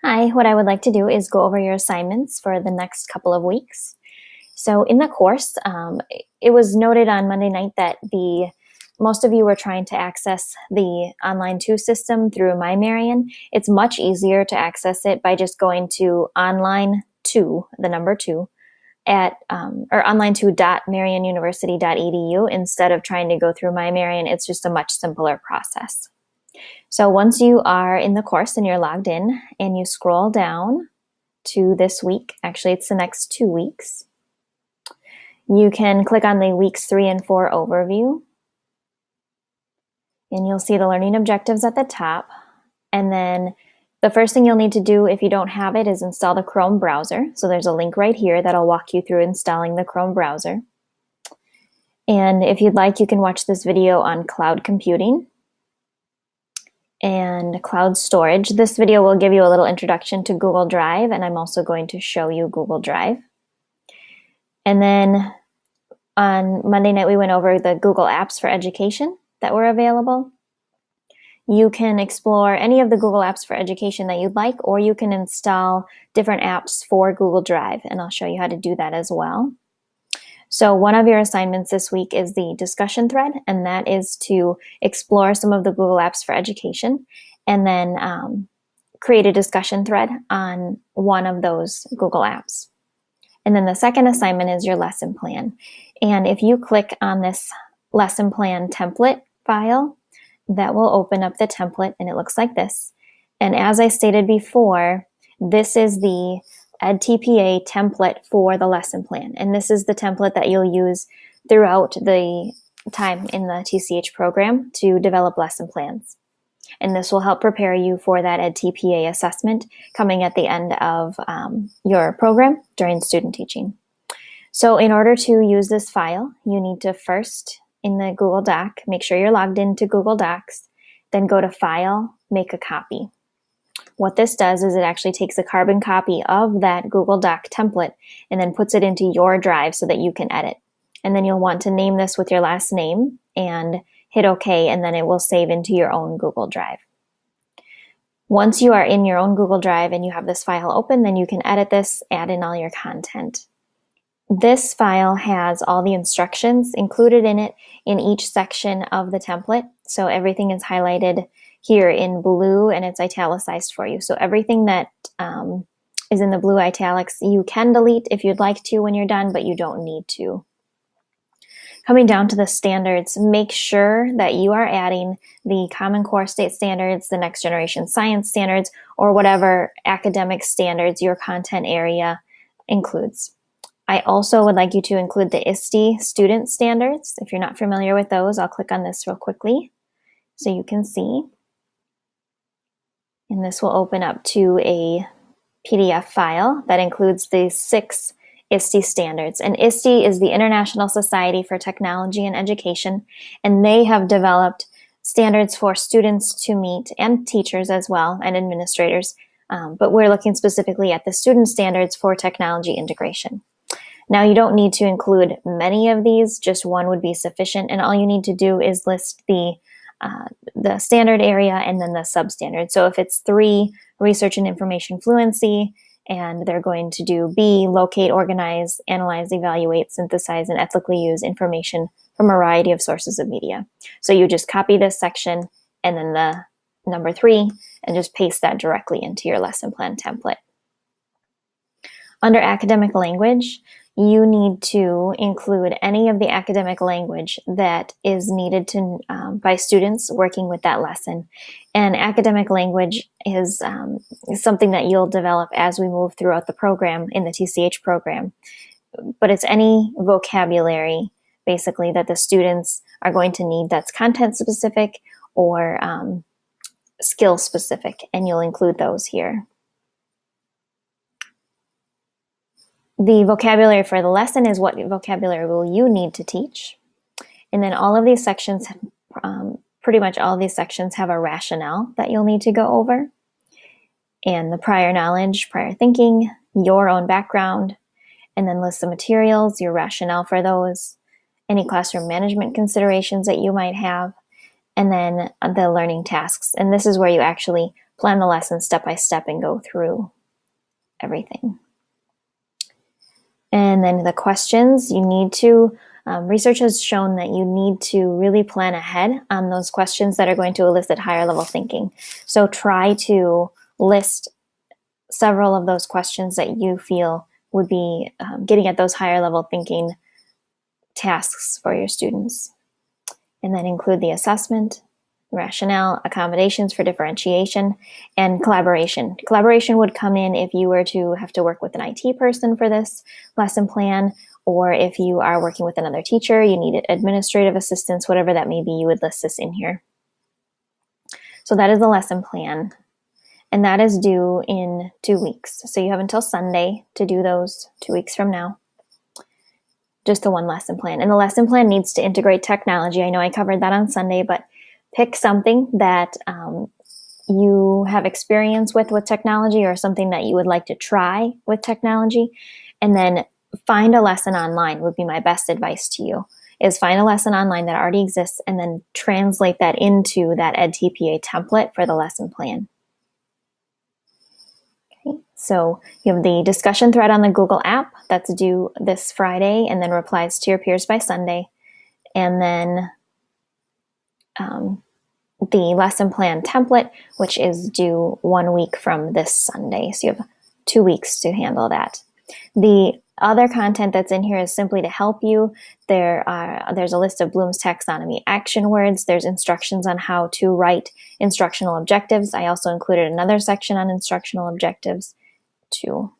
Hi, what I would like to do is go over your assignments for the next couple of weeks. So in the course, it was noted on Monday night that most of you were trying to access the Online 2 system through MyMarion. It's much easier to access it by just going to online 2, the number 2, at or online2.marionuniversity.edu instead of trying to go through MyMarion. It's just a much simpler process. So once you are in the course and you're logged in and you scroll down to this week, actually it's the next 2 weeks, you can click on the weeks 3 and 4 overview and you'll see the learning objectives at the top. And then the first thing you'll need to do if you don't have it is install the Chrome browser. So there's a link right here that'll walk you through installing the Chrome browser. And if you'd like, you can watch this video on cloud computing and cloud storage. This video will give you a little introduction to Google Drive, and I'm also going to show you Google Drive. And then on Monday night, we went over the Google Apps for Education that were available. You can explore any of the Google Apps for Education that you'd like, or you can install different apps for Google Drive, and I'll show you how to do that as well. So one of your assignments this week is the discussion thread, and that is to explore some of the Google Apps for Education and then create a discussion thread on one of those Google Apps. And then the second assignment is your lesson plan. And if you click on this lesson plan template file, that will open up the template and it looks like this. And as I stated before, this is the EdTPA template for the lesson plan. And this is the template that you'll use throughout the time in the TCH program to develop lesson plans. And this will help prepare you for that EdTPA assessment coming at the end of your program during student teaching. So in order to use this file, you need to first, in the Google Doc, make sure you're logged into Google Docs, then go to File, Make a Copy. What this does is it actually takes a carbon copy of that Google Doc template and then puts it into your drive so that you can edit. And then you'll want to name this with your last name and hit OK, and then it will save into your own Google Drive. Once you are in your own Google Drive and you have this file open, then you can edit this, add in all your content. This file has all the instructions included in it in each section of the template. So everything is highlighted here in blue and it's italicized for you. So everything that is in the blue italics, you can delete if you'd like to when you're done, but you don't need to. Coming down to the standards, make sure that you are adding the Common Core State Standards, the Next Generation Science Standards, or whatever academic standards your content area includes. I also would like you to include the ISTE student standards. If you're not familiar with those, I'll click on this real quickly so you can see. And this will open up to a PDF file that includes the 6 ISTE standards. And ISTE is the International Society for Technology and Education, and they have developed standards for students to meet and teachers as well and administrators. But we're looking specifically at the student standards for technology integration. Now you don't need to include many of these, just one would be sufficient, and all you need to do is list the standard area and then the substandard. So if it's 3, research and information fluency, and they're going to do B, locate, organize, analyze, evaluate, synthesize, and ethically use information from a variety of sources of media. So you just copy this section and then the number 3 and just paste that directly into your lesson plan template. Under academic language, you need to include any of the academic language that is needed to by students working with that lesson. And academic language is something that you'll develop as we move throughout the program in the TCH program. But it's any vocabulary, basically, that the students are going to need that's content specific or skill specific, and you'll include those here. The vocabulary for the lesson is what vocabulary will you need to teach. And then all of these sections, pretty much all of these sections have a rationale that you'll need to go over. And the prior knowledge, prior thinking, your own background, and then list the materials, your rationale for those, any classroom management considerations that you might have, and then the learning tasks. And this is where you actually plan the lesson step by step and go through everything. And then the questions, you need to, research has shown that you need to really plan ahead on those questions that are going to elicit higher level thinking. So try to list several of those questions that you feel would be getting at those higher level thinking tasks for your students. And then include the assessment, rationale, accommodations for differentiation, and collaboration. Collaboration would come in if you were to have to work with an IT person for this lesson plan, or if you are working with another teacher, you need administrative assistance, whatever that may be, you would list this in here. So that is the lesson plan, and that is due in 2 weeks. So you have until Sunday to do those 2 weeks from now. Just the one lesson plan. And the lesson plan needs to integrate technology. I know I covered that on Sunday, but pick something that you have experience with technology, or something that you would like to try with technology, and then find a lesson online would be my best advice to you, is find a lesson online that already exists and then translate that into that EdTPA template for the lesson plan. Okay, so you have the discussion thread on the Google app that's due this Friday and then replies to your peers by Sunday. And then the lesson plan template, which is due 1 week from this Sunday. So you have 2 weeks to handle that. The other content that's in here is simply to help you. There's a list of Bloom's taxonomy action words. There's instructions on how to write instructional objectives. I also included another section on instructional objectives to